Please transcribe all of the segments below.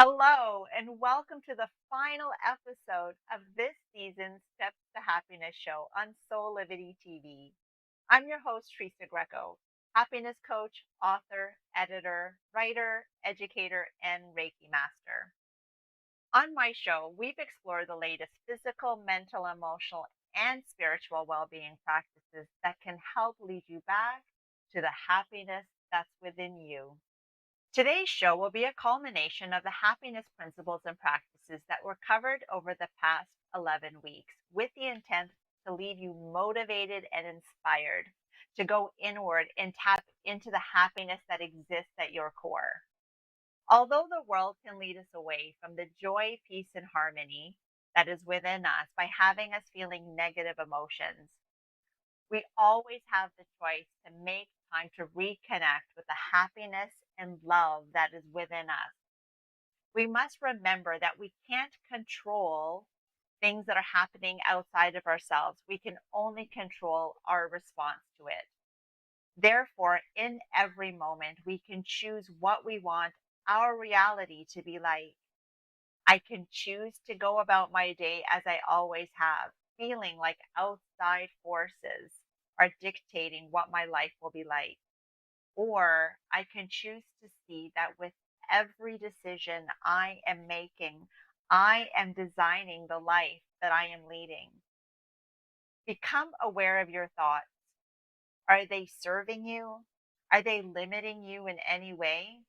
Hello, and welcome to the final episode of this season's Steps to Happiness show on Soul Livity TV. I'm your host, Teresa Greco, happiness coach, author, editor, writer, educator, and Reiki master. On my show, we've explored the latest physical, mental, emotional, and spiritual well being practices that can help lead you back to the happiness that's within you. Today's show will be a culmination of the happiness principles and practices that were covered over the past 11 weeks with the intent to leave you motivated and inspired to go inward and tap into the happiness that exists at your core. Although the world can lead us away from the joy, peace, and harmony that is within us by having us feeling negative emotions, we always have the choice to make time to reconnect with the happiness and love that is within us. We must remember that we can't control things that are happening outside of ourselves. We can only control our response to it. Therefore, in every moment, we can choose what we want our reality to be like. I can choose to go about my day as I always have, feeling like outside forces are dictating what my life will be like. Or I can choose to see that with every decision I am making, I am designing the life that I am leading. Become aware of your thoughts. Are they serving you? Are they limiting you in any way?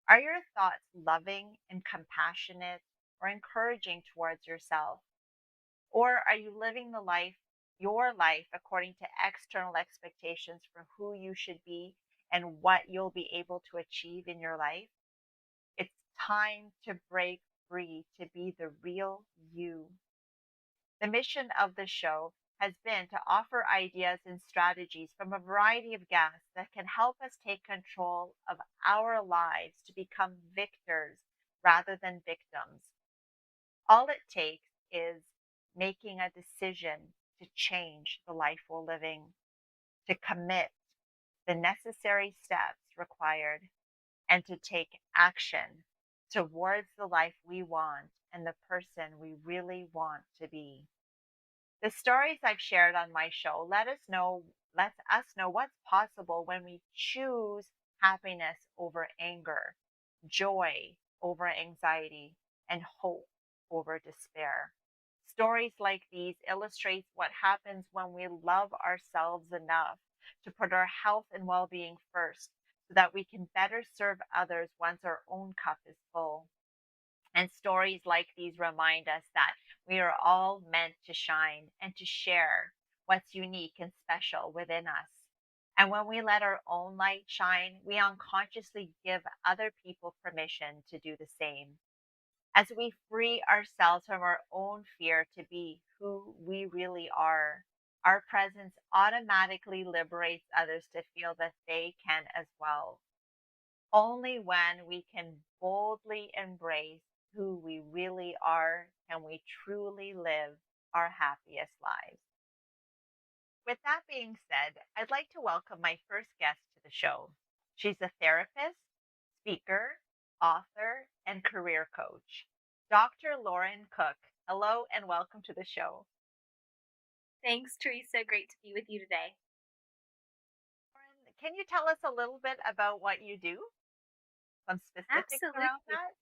Are your thoughts loving and compassionate or encouraging towards yourself? Or are you living your life, according to external expectations for who you should be and what you'll be able to achieve in your life? It's time to break free to be the real you. The mission of the show has been to offer ideas and strategies from a variety of guests that can help us take control of our lives to become victors rather than victims. All it takes is making a decision to change the life we're living, to commit the necessary steps required, and to take action towards the life we want and the person we really want to be. The stories I've shared on my show let us know what's possible when we choose happiness over anger, joy over anxiety, and hope over despair. Stories like these illustrates what happens when we love ourselves enough to put our health and well-being first so that we can better serve others once our own cup is full. And stories like these remind us that we are all meant to shine and to share what's unique and special within us. And when we let our own light shine, we unconsciously give other people permission to do the same. As we free ourselves from our own fear to be who we really are, our presence automatically liberates others to feel that they can as well. Only when we can boldly embrace who we really are can we truly live our happiest lives. With that being said, I'd like to welcome my first guest to the show. She's a therapist, speaker, author, and career coach, Dr. Lauren Cook. Hello and welcome to the show. Thanks, Teresa. Great to be with you today. Lauren, can you tell us a little bit about what you do? Some specifics around Absolutely. that?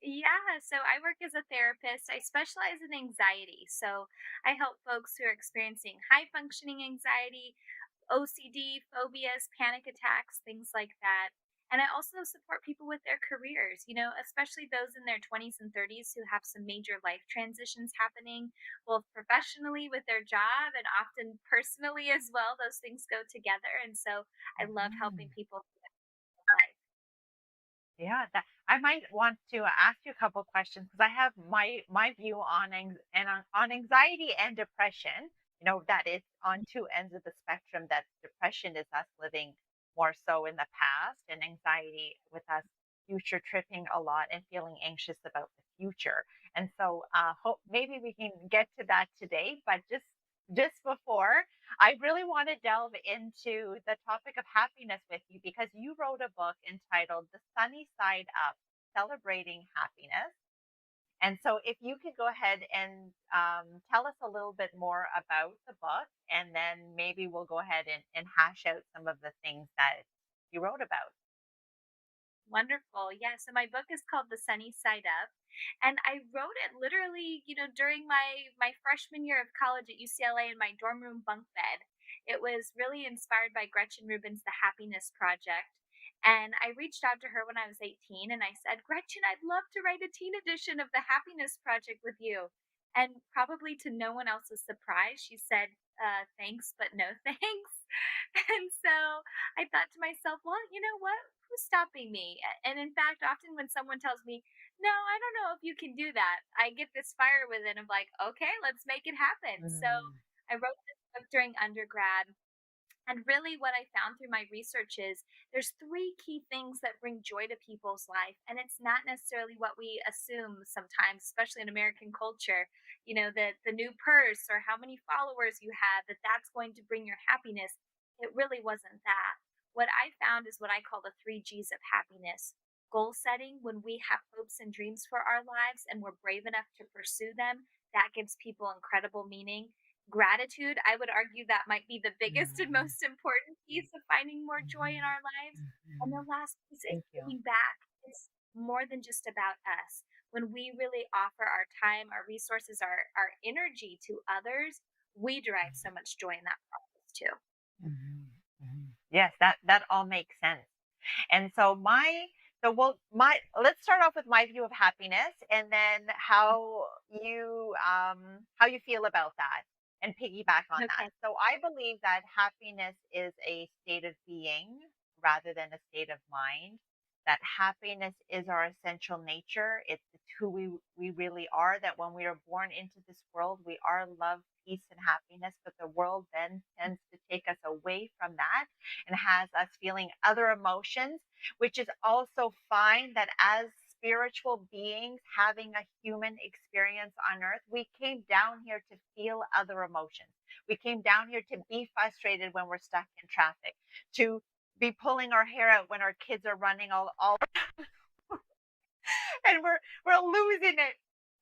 Yeah, so I work as a therapist. I specialize in anxiety. So I help folks who are experiencing high functioning anxiety, OCD, phobias, panic attacks, things like that. And I also support people with their careers, especially those in their 20s and 30s who have some major life transitions happening, both professionally with their job and often personally as well. Those things go together. And so I love helping Mhm. people through that life. Yeah, that I might want to ask you a couple questions because I have my view on on anxiety and depression. You know that it's on two ends of the spectrum. That depression is us living more so in the past, and anxiety with us future tripping a lot and feeling anxious about the future. And so, hope maybe we can get to that today. But just before, I really want to delve into the topic of happiness with you because you wrote a book entitled The Sunny Side Up celebrating happiness. And so, if you could go ahead and tell us a little bit more about the book, and then maybe we'll go ahead and hash out some of the things that you wrote about. Wonderful. Yeah. So my book is called The Sunny Side Up. And I wrote it literally, during my freshman year of college at UCLA in my dorm room bunk bed. It was really inspired by Gretchen Rubin's The Happiness Project. And I reached out to her when I was 18 and I said, Gretchen, I'd love to write a teen edition of The Happiness Project with you. And probably to no one else's surprise, she said, thanks, but no thanks. And so I thought to myself, well, you know what? Who's stopping me? And in fact, often when someone tells me, no, I don't know if you can do that, I get this fire within of like, okay, let's make it happen. So Mm, I wrote this book during undergrad. And really, what I found through my research is there's three key things that bring joy to people's life. And it's not necessarily what we assume sometimes, especially in American culture, the new purse or how many followers you have, that's going to bring your happiness. It really wasn't that. What I found is what I call the three G's of happiness: goal setting, when we have hopes and dreams for our lives and we're brave enough to pursue them, that gives people incredible meaning. Gratitude, I would argue that might be the biggest and mm, most important piece of finding more joy in mhm, our lives. And the mhm. last piece is Thank you. giving back. It's more than just about us. When we really offer our time, our resources, our energy to others, we derive so much joy in that process too. Mhm, mhm. Yes, that all makes sense. And so my let's start off with my view of happiness, and then how you feel about that, and piggyback on that. Okay. So I believe that happiness is a state of being rather than a state of mind. That happiness is our essential nature. It's who we really are. That when we are born into this world, we are love, peace, and happiness. But the world then tends to take us away from that and has us feeling other emotions, which is also fine. That as spiritual beings having a human experience on earth, we came down here to feel other emotions. We came down here to be frustrated when we're stuck in traffic, to be pulling our hair out when our kids are running all and we're losing it,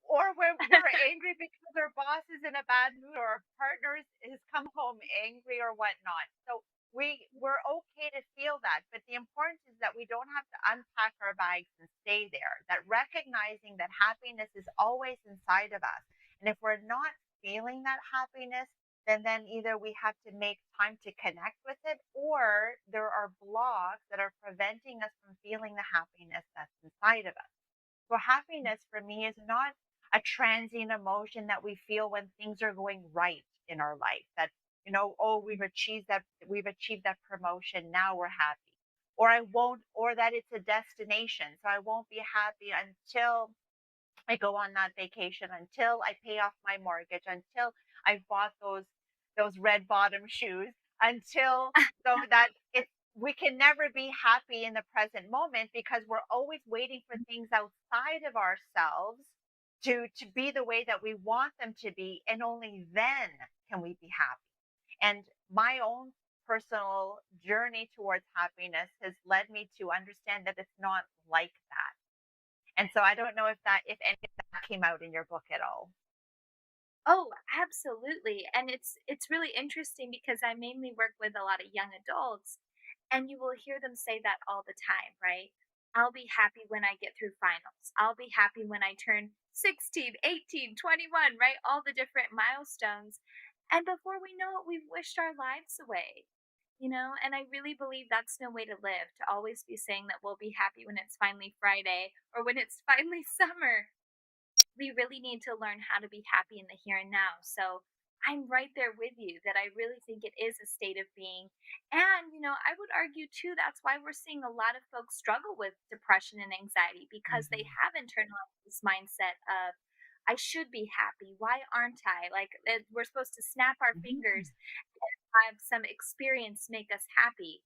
or we're angry because our boss is in a bad mood, or our partner has come home angry or whatnot. So we're okay to feel that, but the importance is that we don't have to unpack our bags and stay there. That recognizing that happiness is always inside of us, and if we're not feeling that happiness, then either we have to make time to connect with it, or there are blocks that are preventing us from feeling the happiness that's inside of us. So happiness for me is not a transient emotion that we feel when things are going right in our life. That, oh, we've achieved that promotion, now we're happy. Or I won't, or that it's a destination. So I won't be happy until I go on that vacation, until I pay off my mortgage, until I've bought those red bottom shoes, until so that it's we can never be happy in the present moment because we're always waiting for things outside of ourselves to be the way that we want them to be, and only then can we be happy. And my own personal journey towards happiness has led me to understand that it's not like that. And so I don't know if any of that came out in your book at all. Oh, absolutely. And it's really interesting because I mainly work with a lot of young adults and you will hear them say that all the time, right? I'll be happy when I get through finals. I'll be happy when I turn 16, 18, 21, right? All the different milestones. And before we know it, we've wished our lives away. And I really believe that's no way to live, to always be saying that we'll be happy when it's finally Friday or when it's finally summer. We really need to learn how to be happy in the here and now. So I'm right there with you that I really think it is a state of being. And, I would argue too, that's why we're seeing a lot of folks struggle with depression and anxiety because they Mhm, have internalized this mindset of, I should be happy. Why aren't I? Like, we're supposed to snap our mhm, fingers and have some experience make us happy.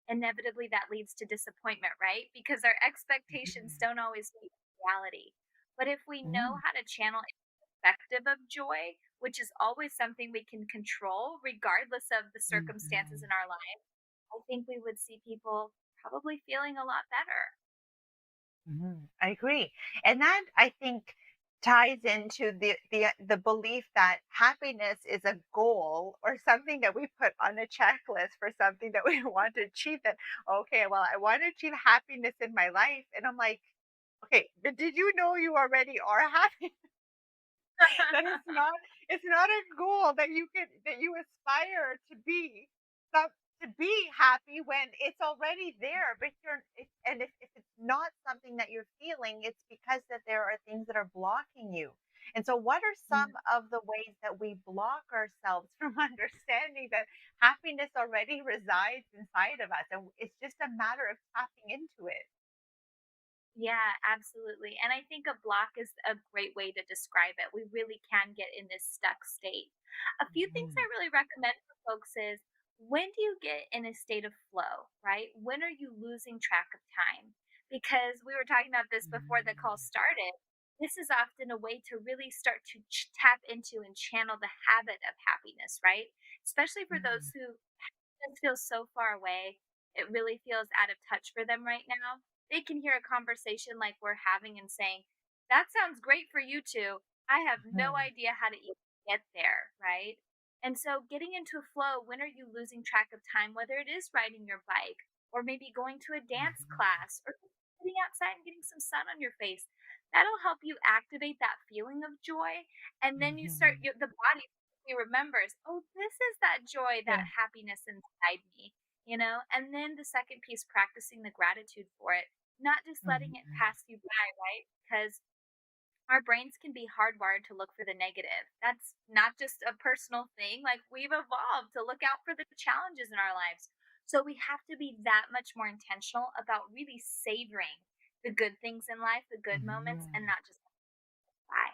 Inevitably, that leads to disappointment, right? Because our expectations mhm, don't always meet reality. But if we know mhm, how to channel a perspective of joy, which is always something we can control regardless of the circumstances in mhm. our life, I think we would see people probably feeling a lot better. I agree. And that, I think, ties into the belief that happiness is a goal or something that we put on a checklist for something that we want to achieve. That, okay, well, I want to achieve happiness in my life. And I'm like, okay, but did you know you already are happy? That it's not a goal that you aspire to be some to be happy when it's already there, but if it's not something that you're feeling, it's because that there are things that are blocking you. And so what are Mm. some of the ways that we block ourselves from understanding that happiness already resides inside of us, and it's just a matter of tapping into it? Yeah, absolutely. And I think a block is a great way to describe it. We really can get in this stuck state. A few things Mhm. I really recommend for folks is, when do you get in a state of flow, right? When are you losing track of time? Because we were talking about this before the call Mhm. started. This is often a way to really start to tap into and channel the habit of happiness, right? Especially for those Mhm. who just feels so far away. It really feels out of touch for them right now. They can hear a conversation like we're having and saying, "That sounds great for you two. I have no Mhm. idea how to even get there," right? And so, getting into a flow, when are you losing track of time, whether it is riding your bike or maybe going to a dance Mhm. class or sitting outside and getting some sun on your face? That'll help you activate that feeling of joy. And then Mhm. the body remembers, oh, this is that joy, Yeah. that happiness inside me, And then the second piece, practicing the gratitude for it, not just letting it Mhm. pass you by, right? Because our brains can be hardwired to look for the negative. That's not just a personal thing. Like, we've evolved to look out for the challenges in our lives. So we have to be that much more intentional about really savoring the good things in life, the good moments, and Mhm. not just by.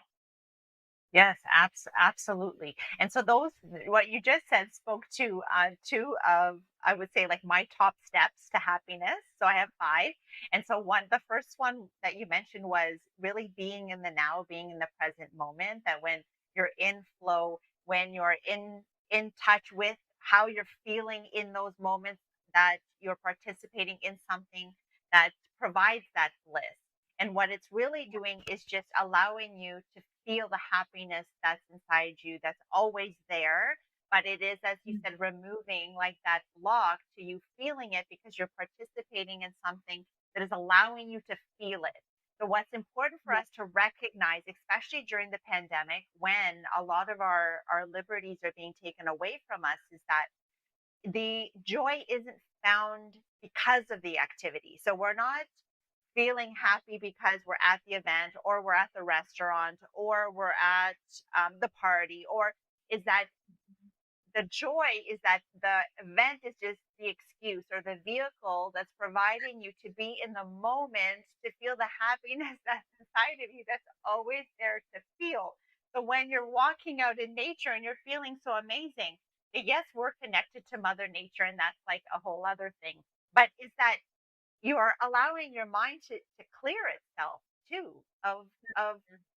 Yes, absolutely. And so those what you just said spoke to two of, I would say, like my top steps to happiness. So I have five. And so the first one that you mentioned was really being in the now, being in the present moment, that when you're in flow, when you're in touch with how you're feeling in those moments, that you're participating in something that provides that bliss. And what it's really doing is just allowing you to feel the happiness that's inside you, that's always there. But it is, as you said, removing like that block to you feeling it because you're participating in something that is allowing you to feel it. So, what's important for Yeah. us to recognize, especially during the pandemic, when a lot of our liberties are being taken away from us, is that the joy isn't found because of the activity. So we're not feeling happy because we're at the event or we're at the restaurant or we're at the party, or is that the joy is that the event is just the excuse or the vehicle that's providing you to be in the moment to feel the happiness that's inside of you, that's always there to feel. So when you're walking out in nature and you're feeling so amazing, yes, we're connected to Mother Nature, and that's like a whole other thing. But is that you are allowing your mind to clear itself too of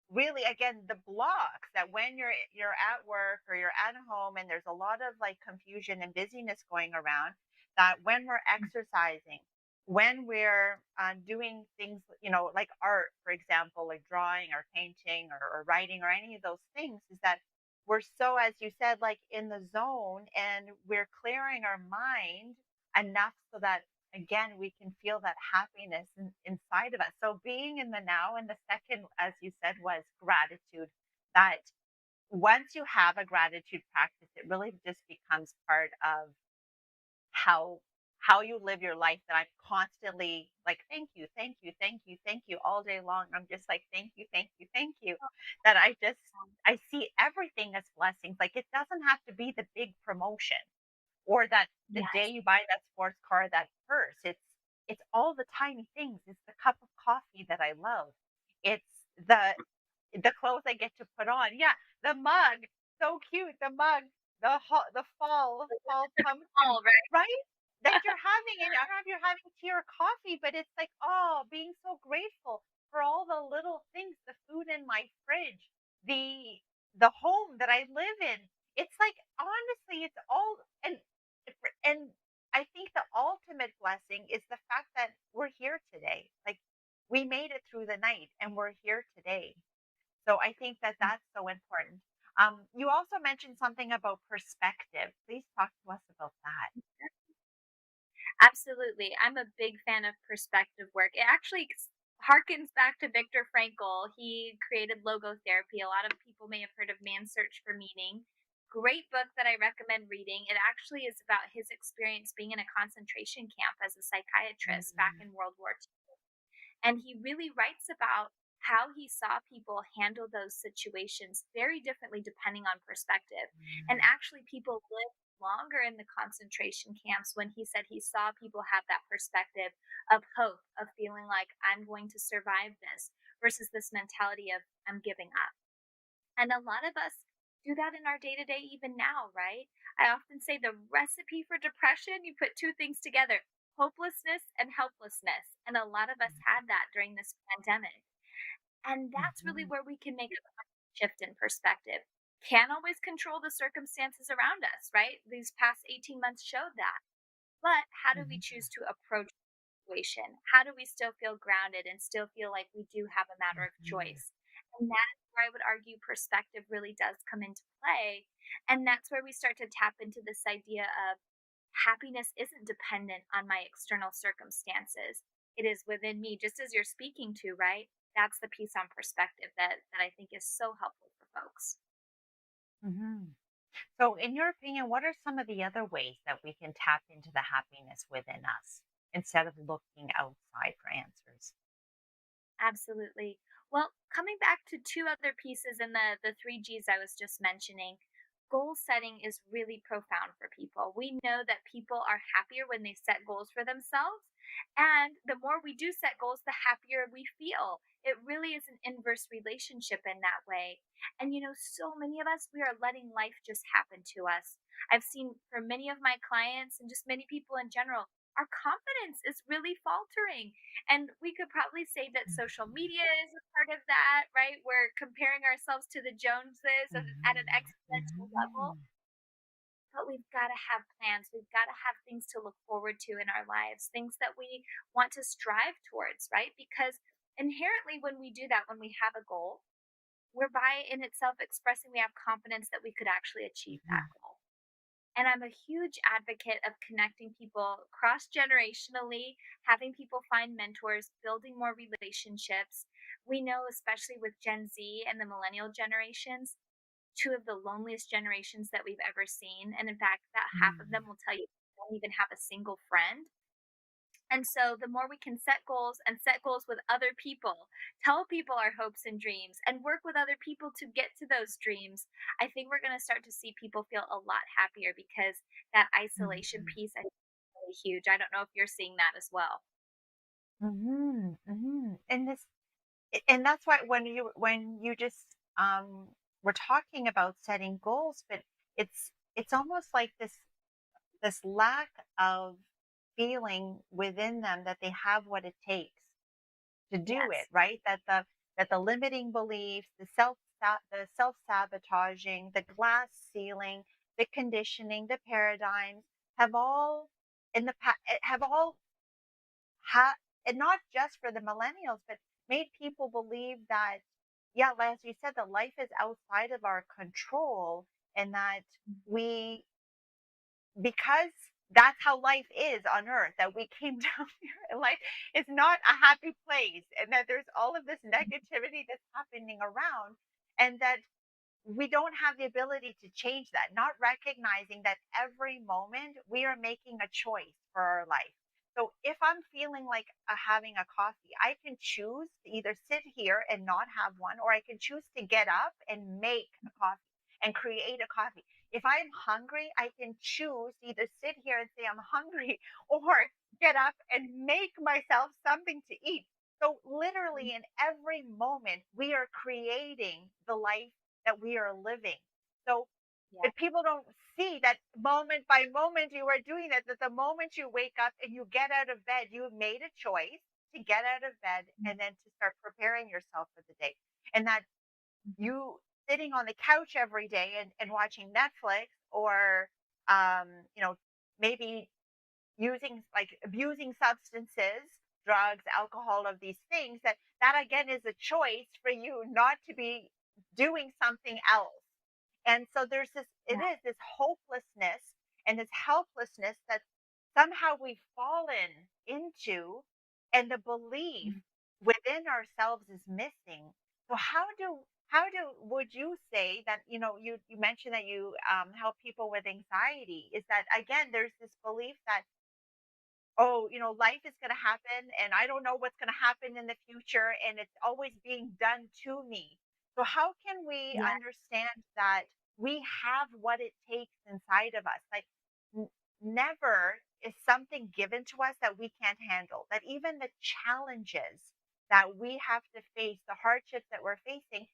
really, again, the blocks that when you're at work or you're at home and there's a lot of like confusion and busyness going around, that when we're exercising, when we're doing things, like art, for example, like drawing or painting or writing or any of those things, is that we're so, as you said, like in the zone, and we're clearing our mind enough so that, again, we can feel that happiness inside of us. So being in the now, and the second, as you said, was gratitude. That once you have a gratitude practice, it really just becomes part of how how you live your life. That I'm constantly like, thank you, thank you, thank you, thank you, all day long. I'm just like, thank you, thank you, thank you. That I see everything as blessings. Like, it doesn't have to be the big promotion or that the day Yes. you buy that sports car, that purse. It's all the tiny things. It's the cup of coffee that I love. It's the clothes I get to put on. Yeah, the mug, so cute. The mug, the fall pumpkin, All right. right? That you're having, and I don't know if you're having tea or coffee, but it's like, oh, being so grateful for all the little things, the food in my fridge, the home that I live in. It's like, honestly, it's all, and I think the ultimate blessing is the fact that we're here today. Like, we we made it through the night and we're here today. So I think that that's so important. You also mentioned something about perspective. Please talk to us about that. Absolutely. I'm a big fan of perspective work. It actually harkens back to Viktor Frankl. He created logotherapy. A lot of people may have heard of Man's Search for Meaning. Great book that I recommend reading. It actually is about his experience being in a concentration camp as a psychiatrist back Mhm. in World War II. And he really writes about how he saw people handle those situations very differently depending on perspective. And actually, people lived longer in the concentration camps when he said he saw people have that perspective of hope, of feeling like I'm going to survive this versus this mentality of I'm giving up. And a lot of us do that in our day to day, even now, right? I often say the recipe for depression, you put two things together: hopelessness and helplessness. And a lot of us had that during this pandemic. And that's really Mhm. where we can make a shift in perspective. Can't always control the circumstances around us, right? These past 18 months showed that. But how do we Mhm. choose to approach situation? How do we still feel grounded and still feel like we do have a matter of Mhm. choice? And that is where I would argue perspective really does come into play. And that's where we start to tap into this idea of happiness isn't dependent on my external circumstances. It is within me, just as you're speaking to, right? That's the piece on perspective that I think is so helpful for folks. Mhm. So, in your opinion, what are some of the other ways that we can tap into the happiness within us instead of looking outside for answers? Absolutely. Well, coming back to two other pieces in the three G's I was just mentioning, goal setting is really profound for people. We know that people are happier when they set goals for themselves. And the more we do set goals, the happier we feel. It really is an inverse relationship in that way. And so many of us, we are letting life just happen to us. I've seen for many of my clients and just many people in general, our confidence is really faltering, and we could probably say that social Mhm. media is a part of that, right? We're comparing ourselves to the Joneses at an Mhm. exponential level. Mhm. But we've got to have plans. We've got to have things to look forward to in our lives, things that we want to strive towards, right? Because inherently, when we do that, when we have a goal, we're by in itself expressing we have confidence that we could actually achieve that Mhm. goal. And I'm a huge advocate of connecting people cross generationally, having people find mentors, building more relationships. We know, especially with Gen Z and the millennial generations, two of the loneliest generations that we've ever seen. And in fact, about half of them Mhm. will tell you they don't even have a single friend. And so the more we can set goals and set goals with other people, tell people our hopes and dreams, and work with other people to get to those dreams, I think we're going to start to see people feel a lot happier because that isolation Mhm. piece I think is really huge. I don't know if you're seeing that as well. Mhm. Mhm. And that's why when you just were talking about setting goals, but it's almost like this lack of feeling within them that they have what it takes to do it, Yes. right? That the limiting beliefs, the self-sabotaging, the glass ceiling, the conditioning, the paradigms have all in the past have all had, and not just for the millennials, but made people believe that, yeah, as you said, that life is outside of our control, and that we, because that's how life is on earth, that we came down here and life is not a happy place, and that there's all of this negativity that's happening around, and that we don't have the ability to change that, not recognizing that every moment we are making a choice for our life. So if I'm feeling like having a coffee, I can choose to either sit here and not have one, or I can choose to get up and make a coffee and create a coffee. If I'm hungry, I can choose to either sit here and say I'm hungry or get up and make myself something to eat. So, literally, in every moment, we are creating the life that we are living. So, Yeah. but people don't see that moment by moment you are doing that, that the moment you wake up and you get out of bed, you have made a choice to get out of bed and then to start preparing yourself for the day. And that you sitting on the couch every day and watching Netflix or, um, you know, maybe using like abusing substances drugs, alcohol, of these things, that again is a choice for you not to be doing something else. And so there's this, it Yeah. is this hopelessness and this helplessness that somehow we've fallen into, and the belief Mhm. within ourselves is missing. So how do would you say that, you mentioned that you help people with anxiety, is that again there's this belief that, oh, life is going to happen and I don't know what's going to happen in the future and it's always being done to me. So, how can we Yeah. understand that we have what it takes inside of us? Like, n- never is something given to us that we can't handle, that even the challenges that we have to face, the hardships that we're facing,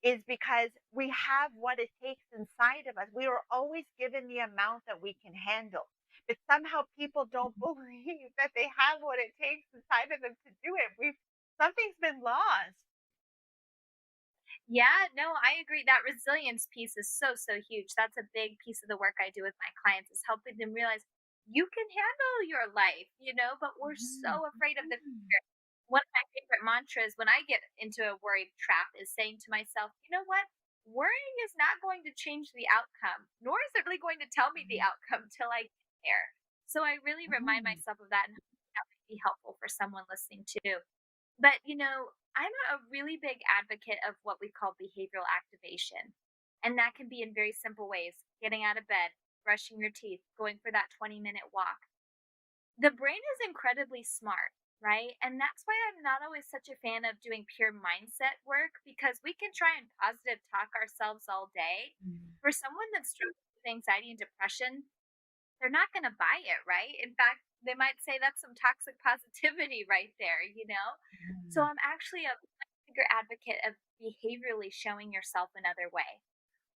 is because we have what it takes inside of us. We are always given the amount that we can handle. But somehow people don't believe that they have what it takes inside of them to do it. Something's been lost. Yeah, no, I agree. That resilience piece is so, so huge. That's a big piece of the work I do with my clients is helping them realize you can handle your life, but we're Mhm, so afraid of the mhm, future. One of my favorite mantras when I get into a worry trap is saying to myself, you know what? Worrying is not going to change the outcome, nor is it really going to tell me the mhm, outcome till I get there. So I really remind mhm, myself of that, and that might be helpful for someone listening too. But, I'm a really big advocate of what we call behavioral activation. And that can be in very simple ways: getting out of bed, brushing your teeth, going for that 20-minute walk. The brain is incredibly smart, right? And that's why I'm not always such a fan of doing pure mindset work, because we can try and positive talk ourselves all day. mhm, For someone that's struggling with anxiety and depression, they're not going to buy it, right? In fact, they might say that's some toxic positivity right there. So mhm, I'm actually a bigger advocate of behaviorally showing yourself another way.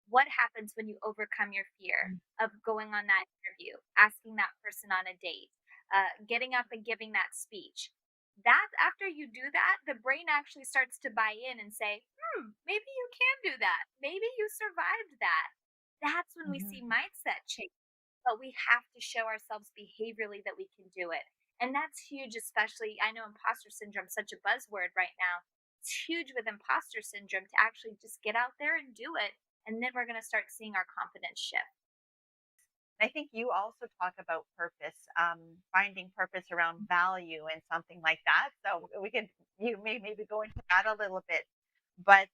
What happens when you overcome your fear mhm, of going on that interview, asking that person on a date, getting up and giving that speech? That after you do that, the brain actually starts to buy in and say, maybe you can do that. Maybe you survived that. That's when we see mhm. mindset change, but we have to show ourselves behaviorally that we can do it. And that's huge, especially I know imposter syndrome is such a buzzword right now. It's huge with imposter syndrome to actually just get out there and do it. And then we're going to start seeing our confidence shift. I think you also talk about purpose, finding purpose around value and something like that. So you may maybe go into that a little bit, but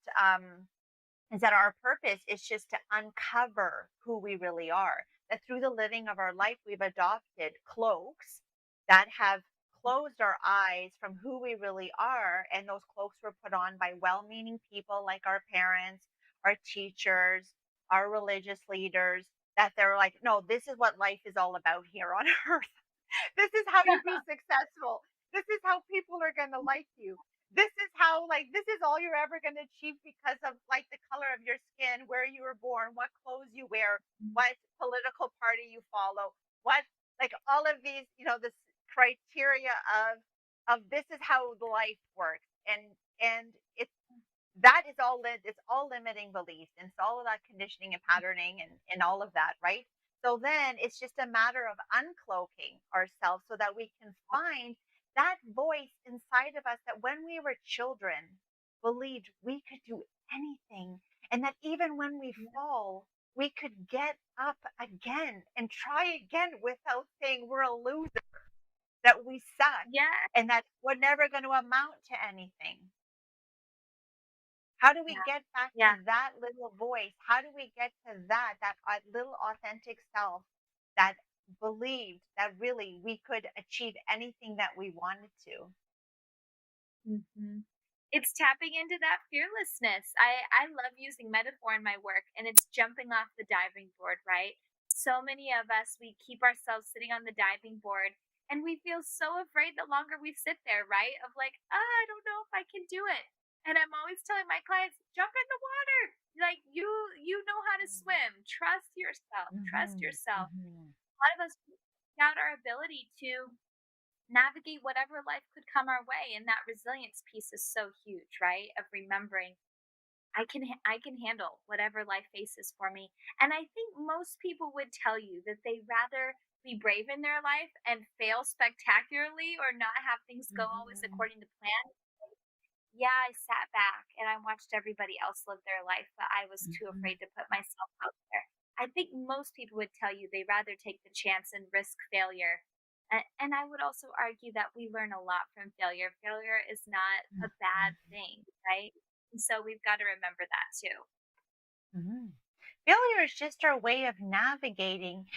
is that our purpose is just to uncover who we really are. That through the living of our life, we've adopted cloaks that have closed our eyes from who we really are. And those cloaks were put on by well meaning people like our parents, our teachers, our religious leaders, that they're like, no, this is what life is all about here on earth. This is how you be successful. This is how people are going to like you. This is how, like, this is all you're ever going to achieve because of, like, the color of your skin, where you were born, what clothes you wear, what political party you follow, what, like, all of these, this criteria of this is how the life works. And that is it's all limiting beliefs, and it's all of that conditioning and patterning and all of that, right? So then it's just a matter of uncloaking ourselves so that we can find that voice inside of us that when we were children believed we could do anything, and that even when we fall we could get up again and try again without saying we're a loser, that we suck, Yeah, and that we're never going to amount to anything. How do we yeah, get back yeah. to that little voice? How do we get to that little authentic self that believed that really we could achieve anything that we wanted to? Mhm. It's tapping into that fearlessness. I love using metaphor in my work, and it's jumping off the diving board, right? So many of us, we keep ourselves sitting on the diving board, and we feel so afraid the longer we sit there, right? Of like, I don't know if I can do it. And I'm always telling my clients, jump in the water. Like you know how to Mm. swim. Trust yourself. Trust Mhm, yourself. mhm, A lot of us doubt our ability to navigate whatever life could come our way, and that resilience piece is so huge, right? Of remembering I can handle whatever life faces for me. And I think most people would tell you that they rather be brave in their life and fail spectacularly or not have things go always Mhm. according to plan. Yeah, I sat back and I watched everybody else live their life, but I was too Mhm. afraid to put myself out there. I think most people would tell you they'd rather take the chance and risk failure. And I would also argue that we learn a lot from failure. Failure is not a bad thing, right? And so we've got to remember that too. Mhm. Failure is just our way of navigating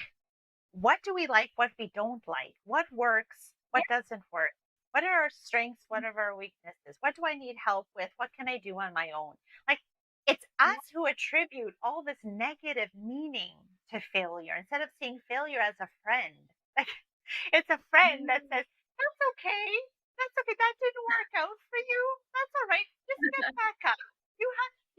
what do we like, what we don't like, what works, Yeah. what doesn't work, what are our strengths, what are our weaknesses, what do I need help with, what can I do on my own. Like, it's Yeah. us who attribute all this negative meaning to failure instead of seeing failure as a friend. Like, it's a friend that Mm. says, that's okay, that's okay, that didn't work out for you, that's all right, just get back up.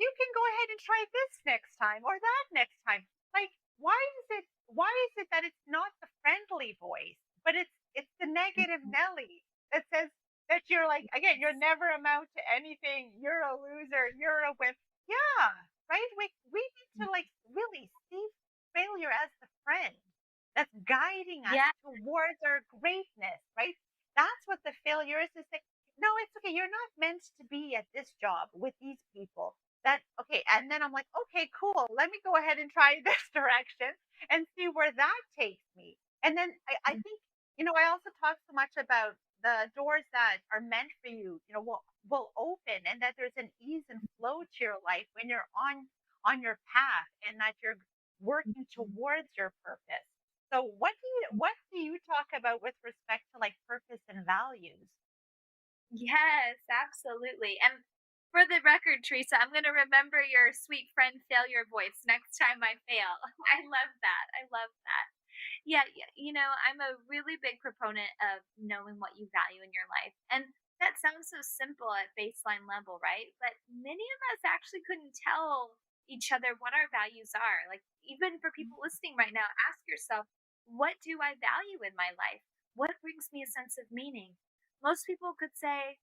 You can go ahead and try this next time or that next time. Like, why is it that it's not the friendly voice, but it's the negative Nelly that says that you're like, again, you'll never amount to anything. You're a loser. You're a wimp. Yeah, right. We need to like really see failure as the friend that's guiding us Yeah. towards our greatness. Right. That's what the failure is. It's like, no, it's okay. You're not meant to be at this job with these people. That okay. And then I'm like, okay, cool. Let me go ahead and try this direction and see where that takes me. And then I think, I also talk so much about the doors that are meant for you, will open, and that there's an ease and flow to your life when you're on your path, and that you're working towards your purpose. So what do you talk about with respect to like purpose and values? Yes, absolutely. And for the record, Teresa, I'm going to remember your sweet friend failure voice next time I fail. I love that. I love that. Yeah, I'm a really big proponent of knowing what you value in your life. And that sounds so simple at baseline level, right? But many of us actually couldn't tell each other what our values are. Like, even for people listening right now, ask yourself, what do I value in my life? What brings me a sense of meaning? Most people could say,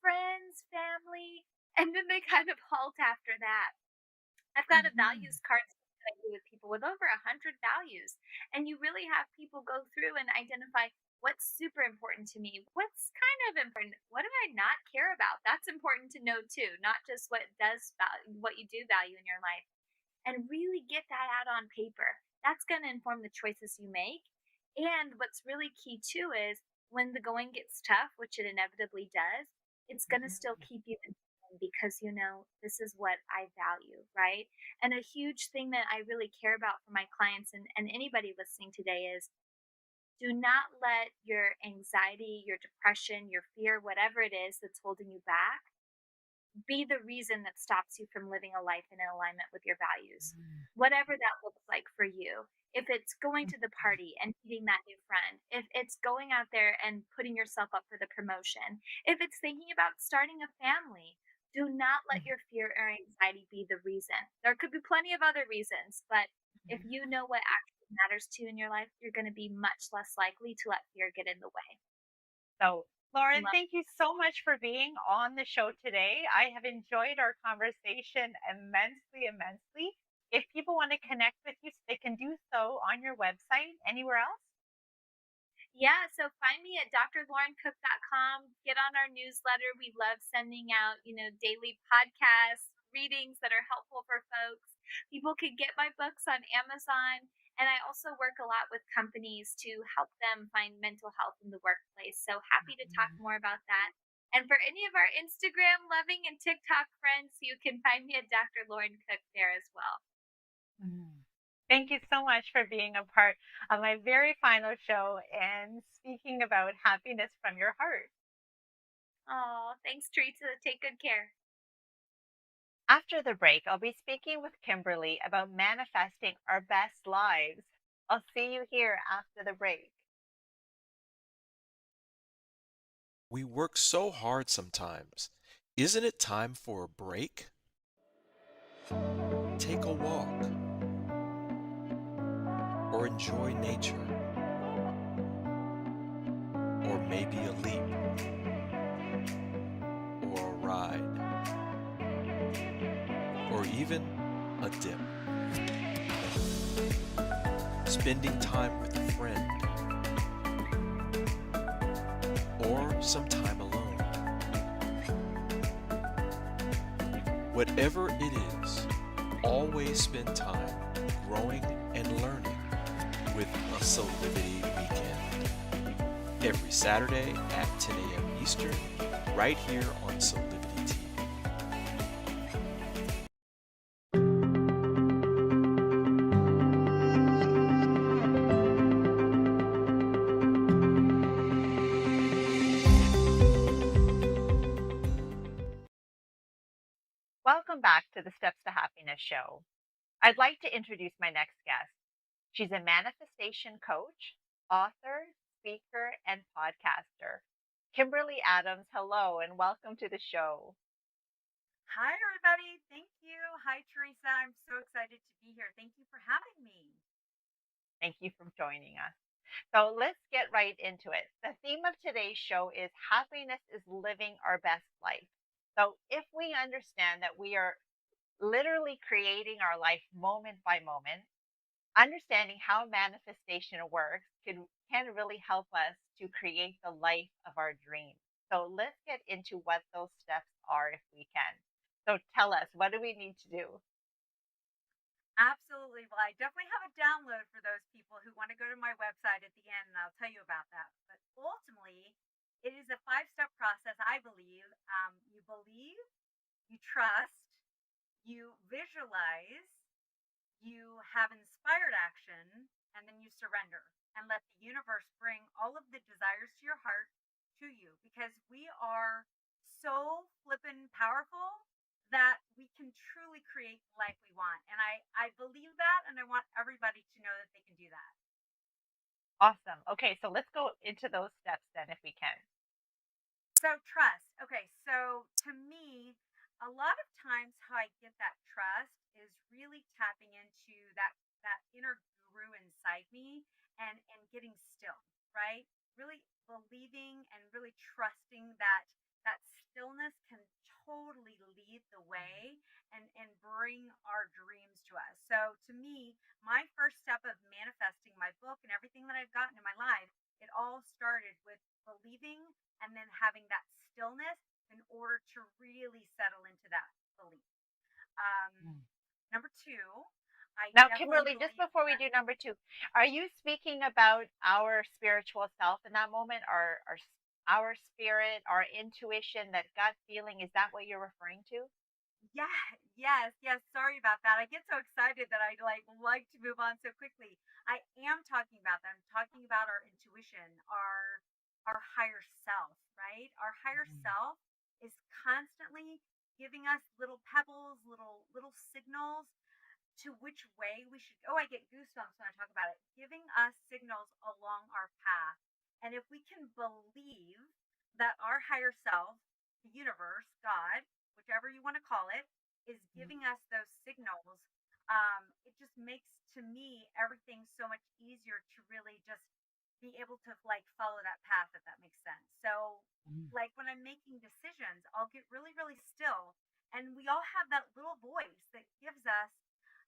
friends, family, and then they kind of halt after that. I've got a Mhm. values card that I do with people with over 100 values. And you really have people go through and identify what's super important to me, what's kind of important, what do I not care about? That's important to know too, not just what you do value in your life, and really get that out on paper. That's going to inform the choices you make. And what's really key too is when the going gets tough, which it inevitably does, it's going to still Mhm. keep you in line because you know this is what I value, right? And a huge thing that I really care about for my clients and anybody listening today is do not let your anxiety, your depression, your fear, whatever it is that's holding you back, be the reason that stops you from living a life in alignment with your values, whatever that looks like for you. If it's going to the party and meeting that new friend, if it's going out there and putting yourself up for the promotion, if it's thinking about starting a family, do not let your fear or anxiety be the reason. There could be plenty of other reasons, but if you know what actually matters to you in your life, you're going to be much less likely to let fear get in the way. So, Lauren, Love. thank you so much for being on the show today. I have enjoyed our conversation immensely, immensely. If people want to connect with you, they can do so on your website. Anywhere else? Yeah, so find me at drlaurencook.com. Get on our newsletter. We love sending out, daily podcasts, readings that are helpful for folks. People can get my books on Amazon. And I also work a lot with companies to help them find mental health in the workplace. So happy to talk more about that. And for any of our Instagram loving and TikTok friends, you can find me at Dr. Lauren Cook there as well. Mm. Thank you so much for being a part of my very final show and speaking about happiness from your heart. Oh, thanks, Teresa. Take good care. After the break, I'll be speaking with Kimberly about manifesting our best lives. I'll see you here after the break. We work so hard sometimes. Isn't it time for a break? Take a walk or enjoy nature or maybe a leap or a ride or even a dip. Spending time with friend, or some time alone. Whatever it is, always spend time growing and learning with a Solidity Weekend. Every Saturday at 10 a.m. Eastern, right here on Solidity TV. Welcome back to the Steps to Happiness show. I'd like to introduce my next guest. She's a manifestation coach, author, speaker, and podcaster. Kimberly Adams, hello and welcome to the show. Hi, everybody. Thank you. Hi, Teresa. I'm so excited to be here. Thank you for having me. Thank you for joining us. So let's get right into it. The theme of today's show is happiness is living our best life. So if we understand that we are literally creating our life moment by moment, understanding how manifestation works can really help us to create the life of our dreams. So let's get into what those steps are if we can. So tell us, what do we need to do? Absolutely. Well, I definitely have a download for those people who want to go to my website at the end, and I'll tell you about that. But ultimately, it is a five-step process, I believe. You believe, you trust, you visualize, you have inspired action, and then you surrender and let the universe bring all of the desires to your heart to you because we are so flippin' powerful that we can truly create the life we want. And I believe that, and I want everybody to know that they can do that. Awesome. Okay, so let's go into those steps then if we can. So trust. Okay, so to me, a lot of times how I get that trust is really tapping into that inner guru inside me and getting still, right? Really believing and really trusting that that stillness can totally lead the way and bring our dreams to us. So to me, my first step of manifesting my book and everything that I've gotten in my life, it all started with believing and then having that stillness in order to really settle into that belief. Um, Mm. Number two, I Now, definitely Kimberly, just believe before we that. do number two, are you speaking about our spiritual self in that moment, our spirit, our intuition, that gut feeling? Is that what you're referring to? Yeah, yes, yes. Sorry about that. I get so excited that I like to move on so quickly. I am talking about that. I'm talking about our intuition, our higher self, right? Our higher Mhm. self is constantly giving us little pebbles, little signals to which way we should go. I get goosebumps when I talk about it, giving us signals along our path. And if we can believe that our higher self, the universe, God, whichever you want to call it, is giving us those signals, it just makes to me everything so much easier to really just be able to like follow that path, if that makes sense. So, Mhm. like when I'm making decisions, I'll get really, really still. And we all have that little voice that gives us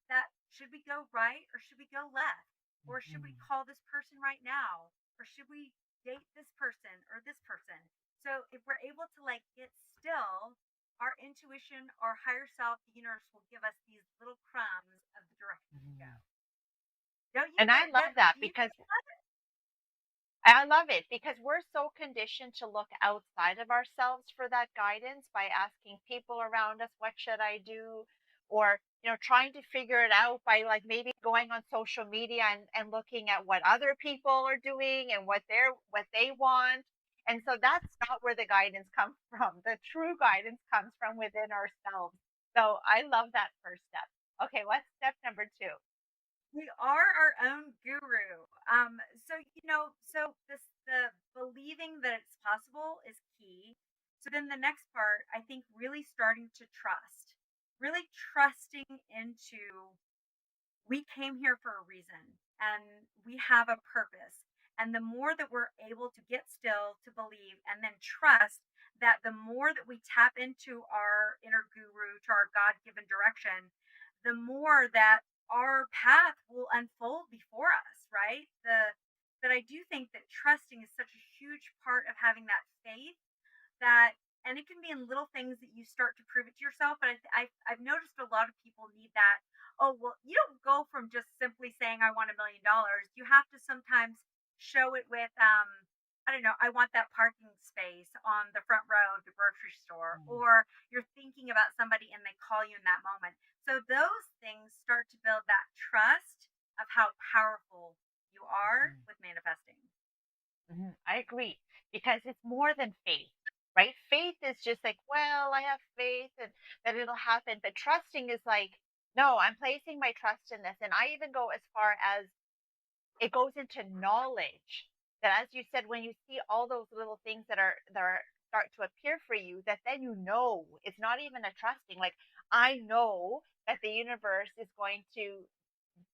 that should we go right or should we go left? Or should we Mhm. call this person right now? Or should we date this person or this person? So if we're able to like get still, our intuition, our higher self, the universe will give us these little crumbs of the direction to go. Mhm. Don't you And I get love that? that Do you because get that? I love it because we're so conditioned to look outside of ourselves for that guidance by asking people around us, what should I do? Or, trying to figure it out by like maybe going on social media and looking at what other people are doing and what they want. And so that's not where the guidance comes from. The true guidance comes from within ourselves. So I love that first step. Okay, what's step number two? We are our own guru. So this the believing that it's possible is key. So then the next part, I think really starting to trust. Really trusting into we came here for a reason and we have a purpose. And the more that we're able to get still, to believe, and then trust that the more that we tap into our inner guru, to our God given direction, the more that our path will unfold before us, right? But I do think that trusting is such a huge part of having that faith that, and it can be in little things that you start to prove it to yourself. But I've noticed a lot of people need that. Oh, well, you don't go from just simply saying, I want $1 million. You have to sometimes show it with, I don't know, I want that parking space on the front row of the grocery store, Mm. or you're thinking about somebody and they call you in that moment. So those things start to build that trust of how powerful you are Mhm. with manifesting. I agree because it's more than faith, right? Faith is just like, well, I have faith and that it'll happen. But trusting is like, no, I'm placing my trust in this. And I even go as far as it goes into knowledge that, as you said, when you see all those little things that are start to appear for you, that then you know it's not even a trusting. Like, I know that the universe is going to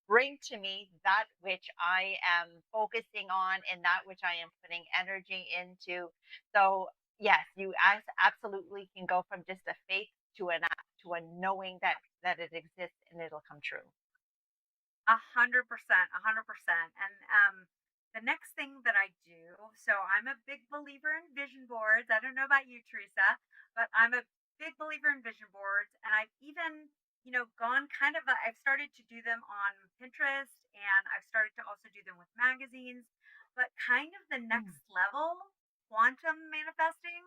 bring to me that which I am focusing on and that which I am putting energy into. So yes, absolutely can go from just a faith to to a knowing that it exists and it'll come true. 100%, 100%. And the next thing that I do, so I'm a big believer in vision boards. I don't know about you, Teresa, but I'm a big believer in vision boards. And I've even, gone kind of, I've started to do them on Pinterest, and I've started to also do them with magazines. But kind of the Mm. next level, quantum manifesting,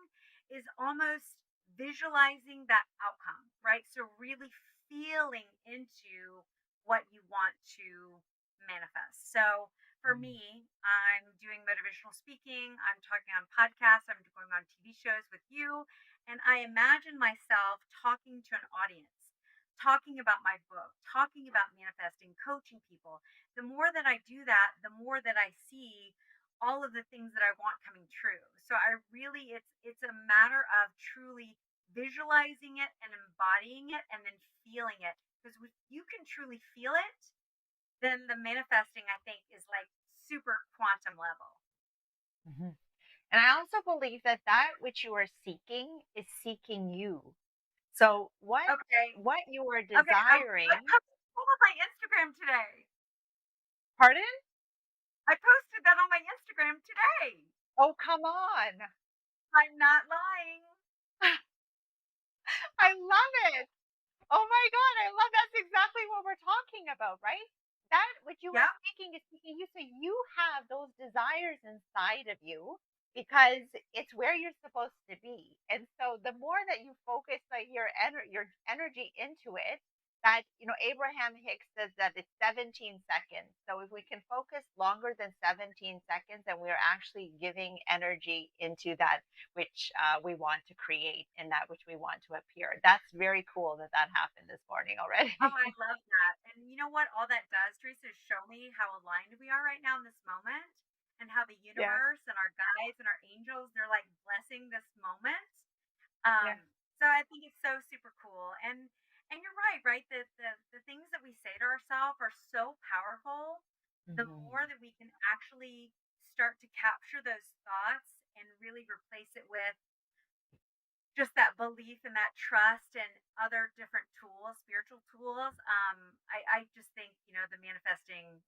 is almost visualizing that outcome, right? So really feeling into what you want to manifest. So for Mm. me, I'm doing motivational speaking, I'm talking on podcasts, I'm going on TV shows with you, and I imagine myself talking to an audience, talking about my book, talking about manifesting, coaching people. The more that I do that, the more that I see all of the things that I want coming true. So I really, it's a matter of truly visualizing it and embodying it and then feeling it, because if you can truly feel it, then the manifesting, I think, is like super quantum level. Mhm. And I also believe that that which you are seeking is seeking you. So Okay. what you are Okay. I desiring, posted that on my Instagram today. pardon? I posted that on my Instagram today. Oh, come on. I'm not lying. I love it. Oh my God, I love that's exactly what we're talking about, right? That what you are Yep. seeking is seeking you. So you have those desires inside of you because it's where you're supposed to be. And so the more that you focus like your energy into it, that Abraham Hicks says that it's 17 seconds. So if we can focus longer than 17 seconds, then we're actually giving energy into that which we want to create and that which we want to appear. That's very cool that that happened this morning Oh, already. I love that. And you know what? All that does, Teresa, is show me how aligned we are right now in this moment, and how the Yeah, universe and our guides and our angels, they're like blessing this moment. yeah. So I think it's so super cool. And you're right, right? The things that we say to ourselves are so powerful. The Hmm. more that we can actually start to capture those thoughts and really replace it with just that belief and that trust and other different tools, spiritual tools. I just think, the manifesting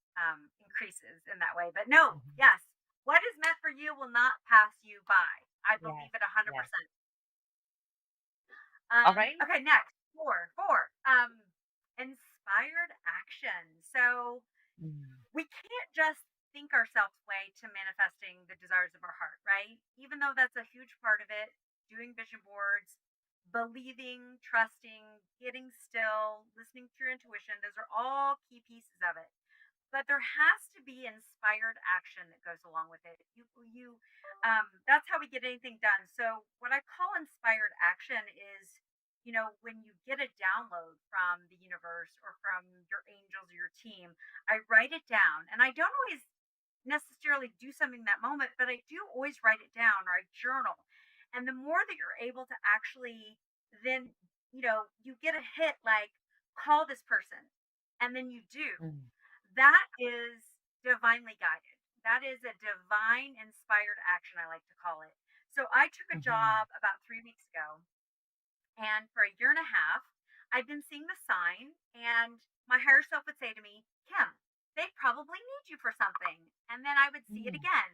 increases in that way. But no, Hmm. yes, what is meant for you will not pass you by. I Yes, believe it 100%. yes. All right. Okay, next, four. Inspired action. So Mm. we can't just think ourselves way to manifesting the desires of our heart, right? Even though that's a huge part of it, doing vision boards, believing, trusting, getting still, listening to your intuition, those are all key pieces of it. But there has to be inspired action that goes along with it. That's how we get anything done. So what I call inspired action is, when you get a download from the universe or from your angels or your team, I write it down, and I don't always necessarily do something in that moment, but I do always write it down, or I journal. And the more that you're able to actually then, you get a hit like, call this person, and then you do. Mm. That is divinely guided. That is a divine inspired action, I like to call it. So I took a Hmm. job about 3 weeks ago, and for a year and a half, I've been seeing the sign, and my higher self would say to me, Kim, they probably need you for something. And then I would see it Mm. again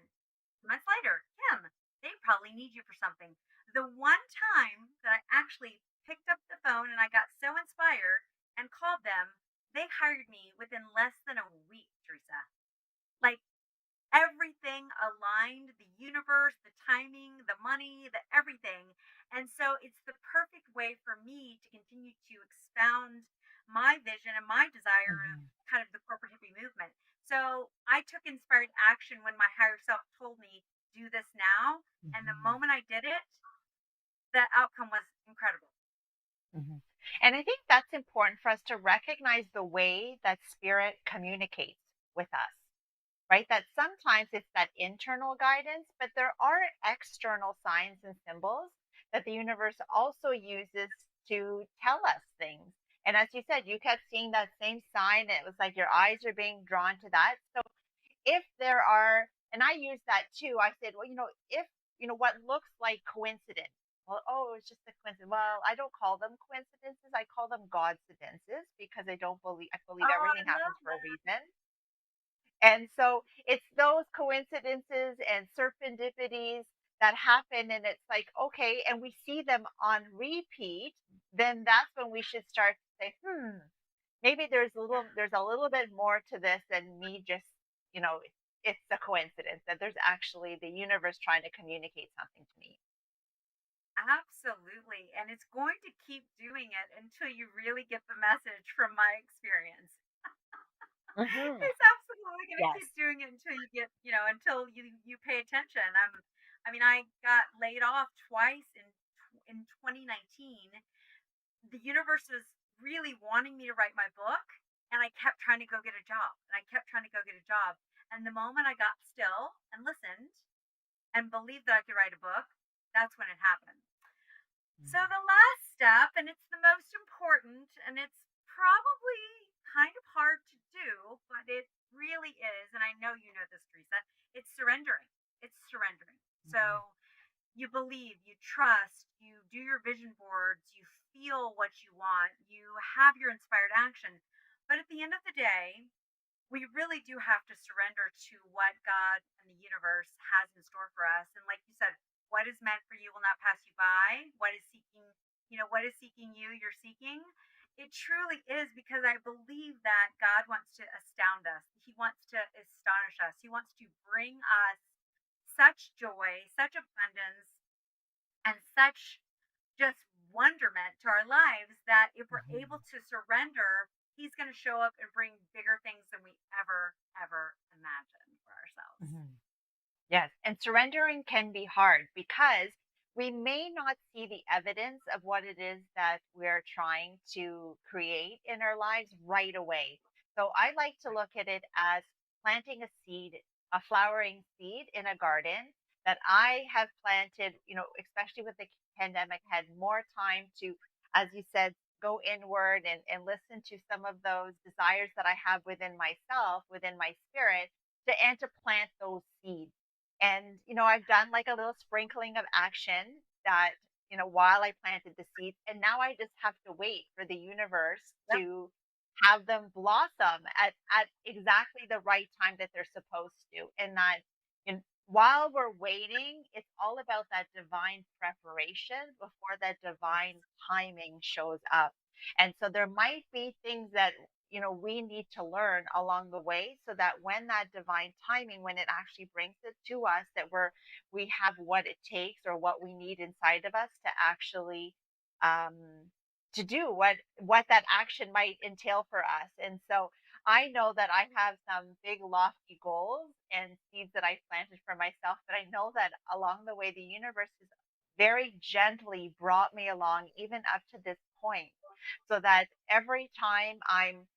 months later. Kim, they probably need you for something. The one time that I actually picked up the phone and I got so inspired and called them, they hired me within less than a week, Teresa. Like, everything aligned, the universe, the timing, the money, the everything. And so it's the perfect way for me to continue to expound my vision and my desire of Mhm. kind of the corporate hippie movement. So I took inspired action when my higher self told me, do this now. And the Mhm. moment I did it, the outcome was incredible. Mhm. And I think that's important for us to recognize the way that spirit communicates with us, right? That sometimes it's that internal guidance, but there are external signs and symbols that the universe also uses to tell us things. And as you said, you kept seeing that same sign. And it was like your eyes are being drawn to that. So if there are, and I use that too, I said, well, if, what looks like coincidence, well, oh, it's just a coincidence. Well, I don't call them coincidences. I call them Godcidences because I believe Oh, I everything happens love for a that. reason. And so it's those coincidences and serendipities that happen. And it's like, okay, and we see them on repeat, then that's when we should start to say, maybe Yeah. there's a little bit more to this than me just, you know, it's a coincidence that there's actually the universe trying to communicate something to me. Absolutely. And it's going to keep doing it until you really get the message from my experience. Hmm. It's absolutely going to keep Yes. doing it until you get, until you pay attention. I mean, I got laid off twice in 2019. The universe was really wanting me to write my book, and I kept trying to go get a job, and I kept trying to go get a job. And the moment I got still and listened and believed that I could write a book, that's when it happened. So Mm. the last step, and it's the most important, and it's probably kind of hard to do, but it really is, and I know you know this, Teresa, it's surrendering. It's surrendering. Mm. So you believe, you trust, you do your vision boards, you feel what you want, you have your inspired action. But at the end of the day, we really do have to surrender to what God and the universe has in store for us. And like you said, what is meant for you will not pass you by. What is seeking you, you're seeking. It truly is because I believe that God wants to astound us. He wants to astonish us. He wants to bring us such joy, such abundance, and such just wonderment to our lives that if we're able Mhm. to surrender, he's going to show up and bring bigger things than we ever imagined for ourselves. Mhm. Yes, and surrendering can be hard because we may not see the evidence of what it is that we're trying to create in our lives right away. So I like to Right. look at it as planting a seed, a flowering seed in a garden that I have planted, especially with the pandemic, had more time to, as you said, go inward and listen to some of those desires that I have within myself, within my spirit, and to plant those seeds. And, I've done like a little sprinkling of action that, while I planted the seeds. And now I just have to wait for the universe Yep. to have them blossom at exactly the right time that they're supposed to. And that while we're waiting, it's all about that divine preparation before that Yes. divine timing shows up. And so there might be things that we need to learn along the way so that when that divine timing, when it actually brings it to us, that we have what it takes or what we need inside of us to actually um to do what that action might entail for us. And so I know that I have some big lofty goals and seeds that I planted for myself, but I know that along the way the universe has very gently brought me along even up to this point, so that every time I'm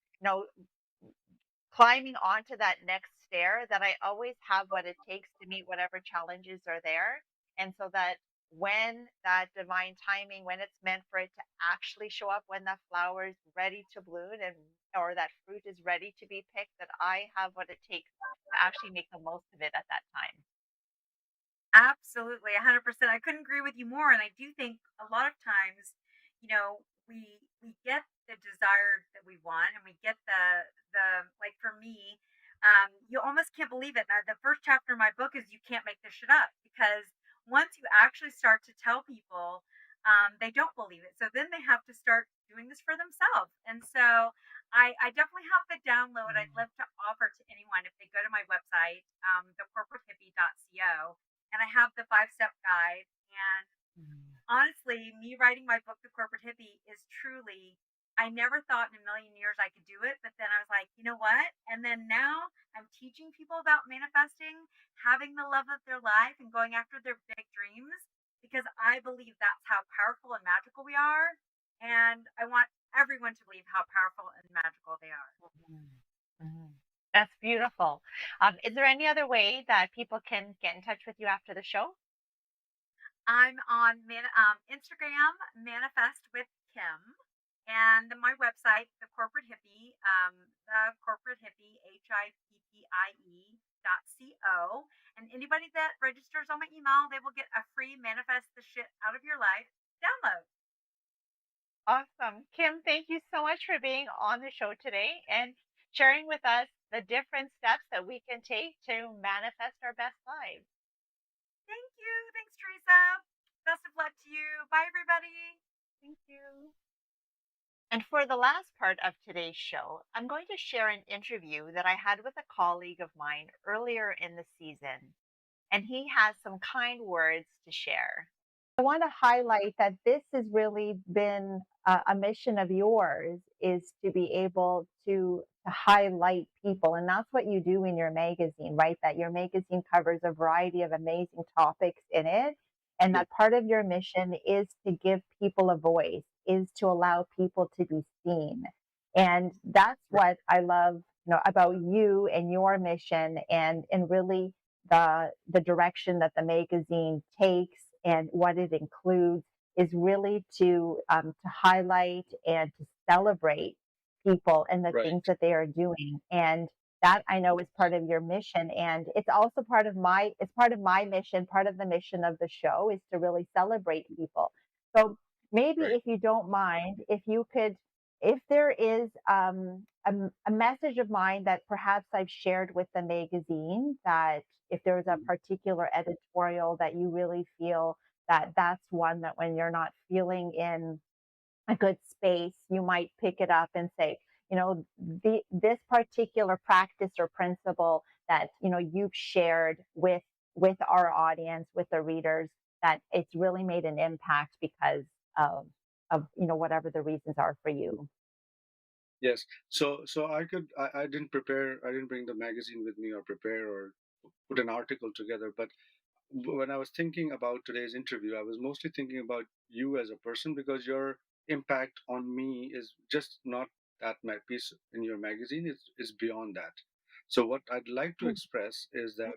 climbing onto that next stair, that I always have what it takes to meet whatever challenges are there. And so that when that divine timing, when it's meant for it to actually show up, when that flower is ready to bloom and or that fruit is ready to be picked, that I have what it takes to actually make the most of it at that time. Absolutely, 100%. I couldn't agree with you more. And I do think a lot of times, we get the desire that we want, and we get the like for me. You almost can't believe it. Now, the first chapter of my book is you can't make this shit up, because once you actually start to tell people, they don't believe it. So then they have to start doing this for themselves. And so I definitely have the download. I'd love to offer to anyone if they go to my website, thecorporatehippie.co, and I have the 5-step guide. And honestly, me writing my book, The Corporate Hippie, is truly, I never thought in a million years I could do it. But then I was like, you know what? And then now I'm teaching people about manifesting, having the love of their life, and going after their big dreams, because I believe that's how powerful and magical we are. And I want everyone to believe how powerful and magical they are. Mhm. Mhm. That's beautiful. Is there any other way that people can get in touch with you after the show? I'm on Instagram, Manifest with Kim, and my website, The Corporate Hippie, The Corporate Hippie, HIPPIE.co. And anybody that registers on my email, they will get a free Manifest the Shit Out of Your Life download. Awesome. Kim, thank you so much for being on the show today and sharing with us the different steps that we can take to manifest our best lives. Thank you. Thanks, Teresa. Best of luck to you. Bye, everybody. Thank you. And for the last part of today's show, I'm going to share an interview that I had with a colleague of mine earlier in the season, and he has some kind words to share. I want to highlight that this has really been a mission of yours, is to be able to highlight people. And that's what you do in your magazine, right? That your magazine covers a variety of amazing topics in it. And that part of your mission is to give people a voice, is to allow people to be seen. And that's what I love, about you and your mission, and really the direction that the magazine takes and what it includes is really to highlight and to celebrate people and the things that they are doing. And that I know is part of your mission, and it's also part of my mission. Part of the mission of the show is to really celebrate people. So maybe, if you don't mind, if you could, if there is a message of mine that perhaps I've shared with the magazine, that if there's a particular editorial that you really feel that that's one that when you're not feeling in a good space, you might pick it up and say, this particular practice or principle that, you've shared with our audience, with the readers, that it's really made an impact because of whatever the reasons are for you. Yes. So I didn't prepare. I didn't bring the magazine with me or prepare or put an article together. But when I was thinking about today's interview, I was mostly thinking about you as a person, because your impact on me is just not that my piece in your magazine. It's beyond that. So what I'd like to express is that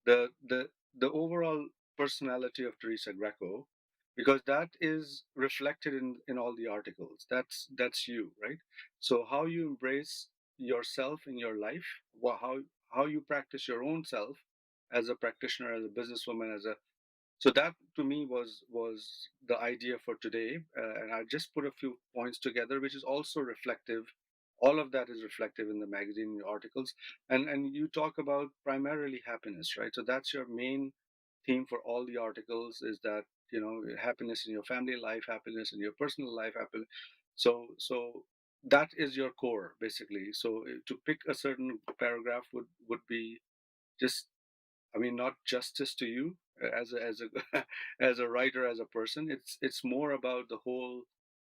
the the the overall personality of Teresa Greco, because that is reflected in all the articles. That's you, right? So how you embrace yourself in your life, how you practice your own self as a practitioner, as a businesswoman, as a so that to me was the idea for today, and I just put a few points together, which is also reflective. All of that is reflective in the magazine articles, and you talk about primarily happiness, right? So that's your main theme for all the articles, is that happiness in your family life, happiness in your personal life, happiness. So that is your core basically. So to pick a certain paragraph would be just, I mean, not justice to you as a as a writer, as a person. It's more about the whole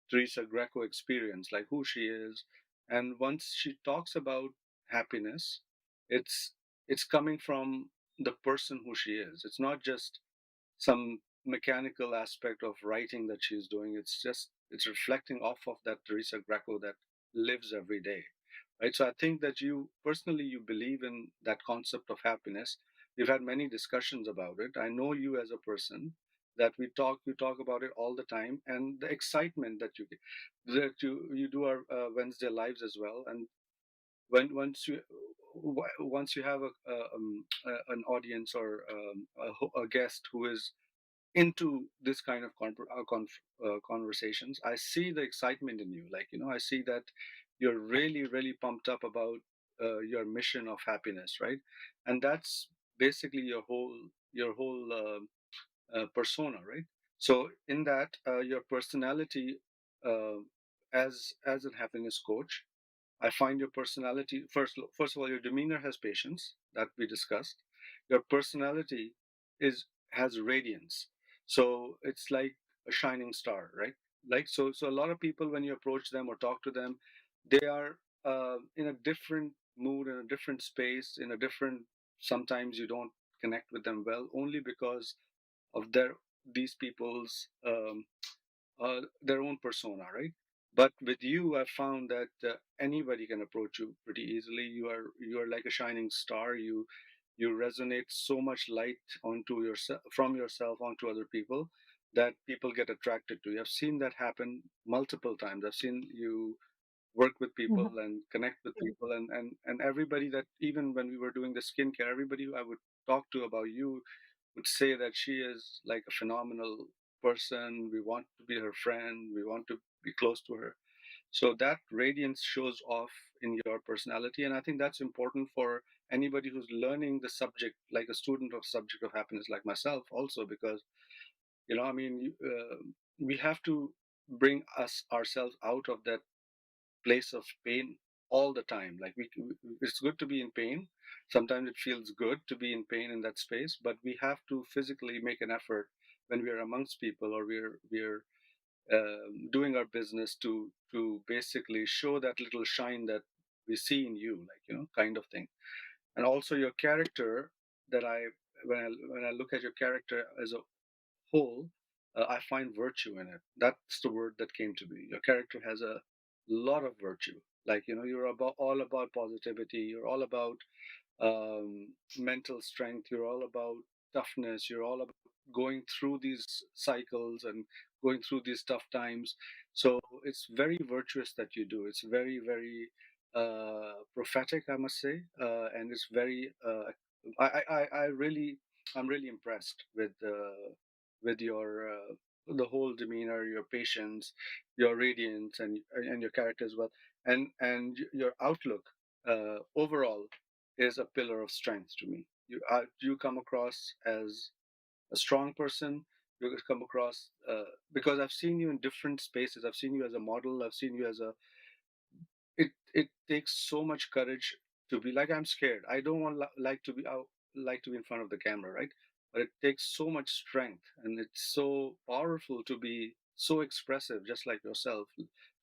Teresa Greco experience, like who she is, and once she talks about happiness, it's it's coming from the person who she is. It's not just some mechanical aspect of writing that she's doing. It's reflecting off of that Teresa Greco that lives every day, right? So I think that you personally, you believe in that concept of happiness. We've had many discussions about it. I know you as a person, that you talk about it all the time, and the excitement that you get, that you do our Wednesday lives as well. And when once you have an audience or a guest who is into this kind of conversations, I see the excitement in you. Like, I see that you're really, really pumped up about your mission of happiness, right? And that's basically your whole persona, right? So in that, your personality, uh, as a happiness coach, I find your personality first of all, your demeanor has patience that we discussed. Your personality is has radiance, so it's like a shining star, right? Like so, a lot of people when you approach them or talk to them, they are in a different mood, in a different space, in a different. Sometimes you don't connect with them well only because of these people's their own persona, right? But with you, I found that anybody can approach you pretty easily. You are like a shining star. You resonate so much light onto yourself from yourself onto other people that people get attracted to you. I've seen that happen multiple times. I've seen you work with people and connect with people, and everybody that even when we were doing the skincare, everybody I would talk to about you would say that she is like a phenomenal person. We want to be her friend. We want to be close to her. So that radiance shows off in your personality. And I think that's important for anybody who's learning the subject, like a student of subject of happiness, like myself also, because, I mean, we have to bring ourselves out of that place of pain all the time. Like it's good to be in pain. Sometimes it feels good to be in pain in that space, but we have to physically make an effort when we are amongst people or we're doing our business to basically show that little shine that we see in you, like kind of thing. And also your character that I when I look at your character as a whole, I find virtue in it. That's the word that came to me. Your character has a lot of virtue. Like you're all about positivity. You're all about mental strength. You're all about toughness. You're all about going through these cycles and going through these tough times. So it's very virtuous that you do. It's very, very prophetic, I must say, and it's very. I really, I'm really impressed with your the whole demeanor, your patience, your radiance, and your character as well, and your outlook overall is a pillar of strength to me. You come across as a strong person. You come across because I've seen you in different spaces. I've seen you as a model. I've seen you as a it takes so much courage to be like I'm scared. I don't want like to be out like to be in front of the camera, right? But it takes so much strength, and it's so powerful to be so expressive, just like yourself,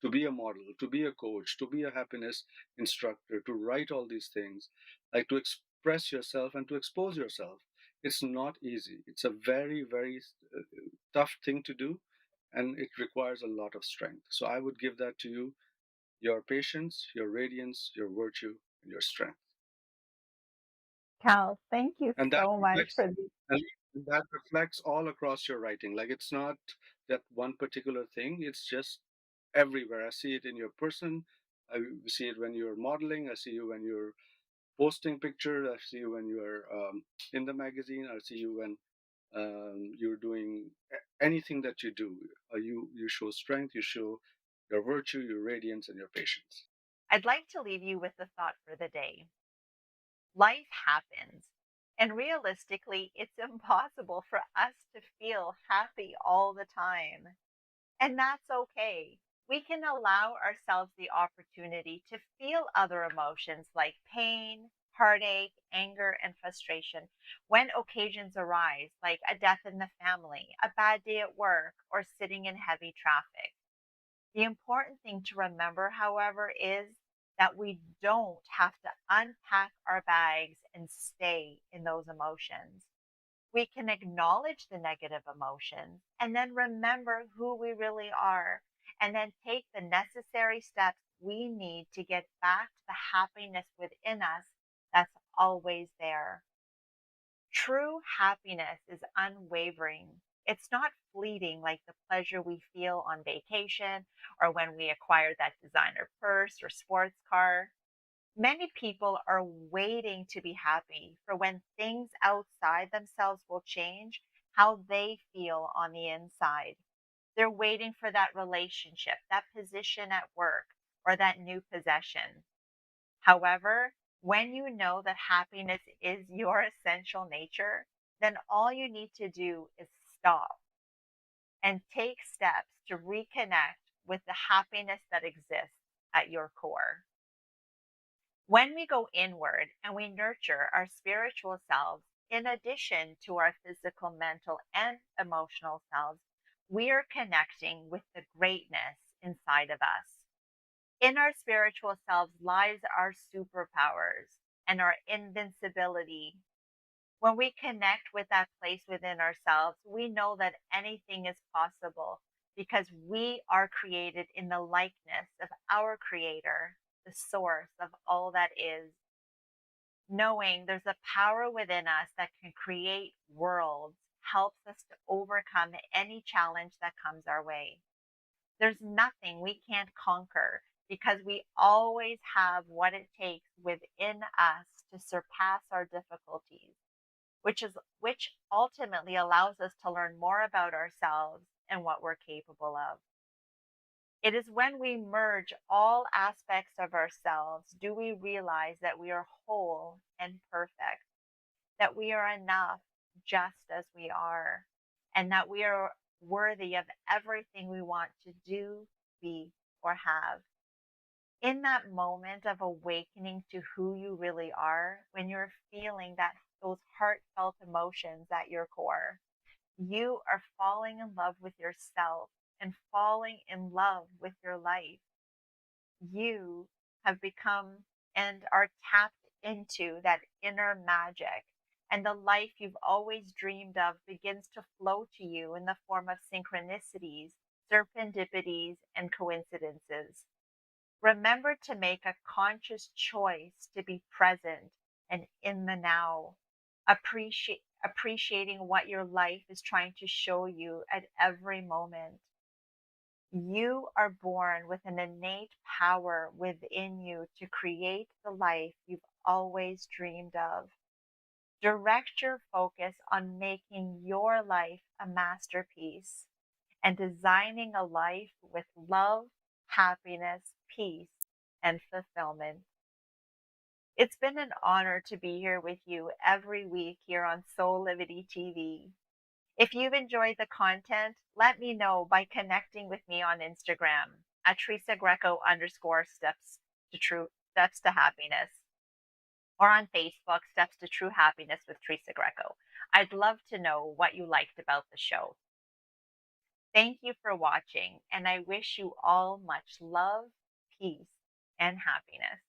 to be a model, to be a coach, to be a happiness instructor, to write all these things, like to express yourself and to expose yourself. It's not easy. It's a very, very tough thing to do, and it requires a lot of strength. So I would give that to you, your patience, your radiance, your virtue, and your strength. Cal, thank you And that so much reflects for the and that reflects all across your writing. Like it's not that one particular thing, it's just everywhere. I see it in your person. I see it when you're modeling. I see you when you're posting pictures. I see you when you're in the magazine. I see you when you're doing anything that you do. You show strength. You show your virtue, your radiance, and your patience. I'd like to leave you with the thought for the day. Life happens, and realistically, it's impossible for us to feel happy all the time. And that's okay. We can allow ourselves the opportunity to feel other emotions like pain, heartache, anger, and frustration when occasions arise, like a death in the family, a bad day at work, or sitting in heavy traffic. The important thing to remember, however, is that we don't have to unpack our bags and stay in those emotions. We can acknowledge the negative emotions and then remember who we really are, and then take the necessary steps we need to get back to the happiness within us that's always there. True happiness is unwavering. It's not fleeting like the pleasure we feel on vacation or when we acquire that designer purse or sports car. Many people are waiting to be happy for when things outside themselves will change how they feel on the inside. They're waiting for that relationship, that position at work, or that new possession. However, When you know that happiness is your essential nature, then all you need to do is stop and take steps to reconnect with the happiness that exists at your core. When we go inward and we nurture our spiritual selves, in addition to our physical, mental, and emotional selves, we are connecting with the greatness inside of us. In our spiritual selves lies our superpowers and our invincibility. When we connect with that place within ourselves, we know that anything is possible because we are created in the likeness of our Creator, the source of all that is. Knowing there's a power within us that can create worlds helps us to overcome any challenge that comes our way. There's nothing we can't conquer because we always have what it takes within us to surpass our difficulties, which ultimately allows us to learn more about ourselves and what we're capable of. It is when we merge all aspects of ourselves do we realize that we are whole and perfect, that we are enough just as we are, and that we are worthy of everything we want to do, be, or have. In that moment of awakening to who you really are, when you're feeling those heartfelt emotions at your core, you are falling in love with yourself and falling in love with your life. You have become and are tapped into that inner magic, and the life you've always dreamed of begins to flow to you in the form of synchronicities, serendipities, and coincidences. Remember to make a conscious choice to be present and in the now, appreciating what your life is trying to show you at every moment. You are born with an innate power within you to create the life you've always dreamed of. Direct your focus on making your life a masterpiece and designing a life with love, happiness, peace, and fulfillment. It's been an honor to be here with you every week here on Soulivity TV. If you've enjoyed the content, let me know by connecting with me on Instagram at Teresa Greco _steps to happiness, or on Facebook, Steps to True Happiness with Teresa Greco. I'd love to know what you liked about the show. Thank you for watching, and I wish you all much love, peace, and happiness.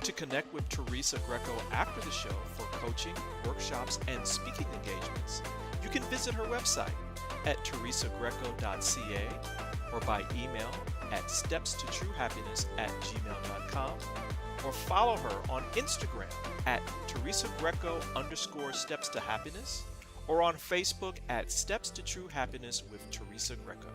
To connect with Teresa Greco after the show for coaching, workshops, and speaking engagements, you can visit her website at teresagreco.ca or by email at stepstotruehappiness@gmail.com, or follow her on Instagram at Teresa Greco _steps to happiness, or on Facebook at Steps to True Happiness with Teresa Greco.